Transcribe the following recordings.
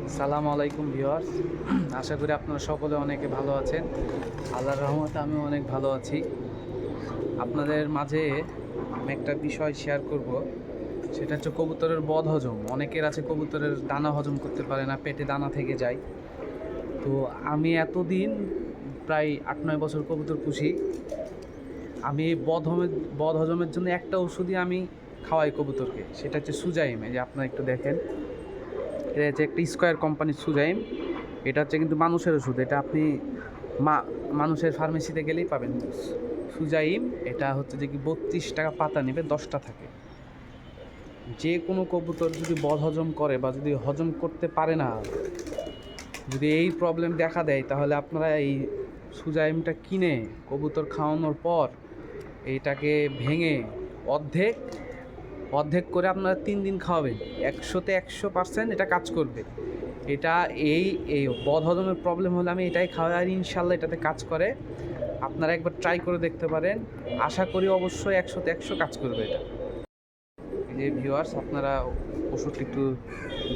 আসসালামু আলাইকুম ভিউয়ার্স, আশা করি আপনারা সকলে অনেকে ভালো আছেন। আল্লাহর রহমতে আমি অনেক ভালো আছি। আপনাদের মাঝে আমি একটা বিষয় শেয়ার করব, সেটা হচ্ছে কবুতরের বদহজম। অনেকের আছে কবুতরের দানা হজম করতে পারে না, পেটে দানা থেকে যায়। তো আমি এতদিন প্রায় 8-9 বছর কবুতর পুষি। আমি এই বদহজমের জন্য একটা ওষুধই আমি খাওয়াই কবুতরকে, সেটা হচ্ছে সুজাইম। এই যে আপনারা একটু দেখেন, এটা হচ্ছে একটা স্কোয়ার কোম্পানির সুজাইম। এটা হচ্ছে কিন্তু মানুষের ওষুধ, এটা আপনি মানুষের ফার্মেসিতে গেলেই পাবেন। সুজাইম এটা হচ্ছে যে কি 32 টাকা পাতা নেবে, 10টা থাকে। যে কোনো কবুতর যদি বদহজম করে বা যদি হজম করতে পারে না, যদি এই প্রবলেম দেখা দেয়, তাহলে আপনারা এই সুজাইমটা কিনে কবুতর খাওয়ানোর পর এইটাকে ভেঙে অর্ধেক অর্ধেক করে আপনারা 3 দিন খাওয়াবেন। 100% এটা কাজ করবে। এটা এই এই বদহজমের প্রবলেম হলে আমি এটাই খাওয়াই, আর ইনশাল্লাহ এটাতে কাজ করে। আপনারা একবার ট্রাই করে দেখতে পারেন, আশা করি অবশ্যই 100-100 কাজ করবে এটা। এই যে ভিউয়ার্স, আপনারা ওষুধটা একটু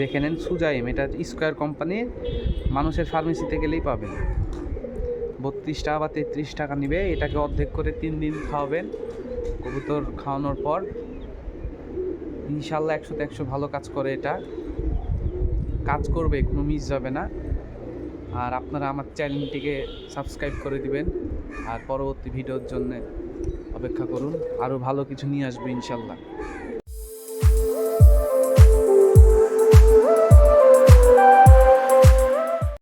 দেখে নেন। সুজাইম এটা স্কোয়ার কোম্পানির, মানুষের ফার্মেসিতে গেলেই পাবেন। 32 টাকা বা 33 টাকা নিবে। এটাকে অর্ধেক করে 3 দিন খাওয়াবেন। কবুতর খাওয়ানোর পর ইনশাল্লাহ 100-100 ভালো কাজ করে। এটা কাজ করবে, কোনো মিস যাবে না। আর আপনারা আমার চ্যানেলটিকে সাবস্ক্রাইব করে দিবেন, আর পরবর্তী ভিডিওর জন্য অপেক্ষা করুন। আরও ভালো কিছু নিয়ে আসবে ইনশাল্লাহ।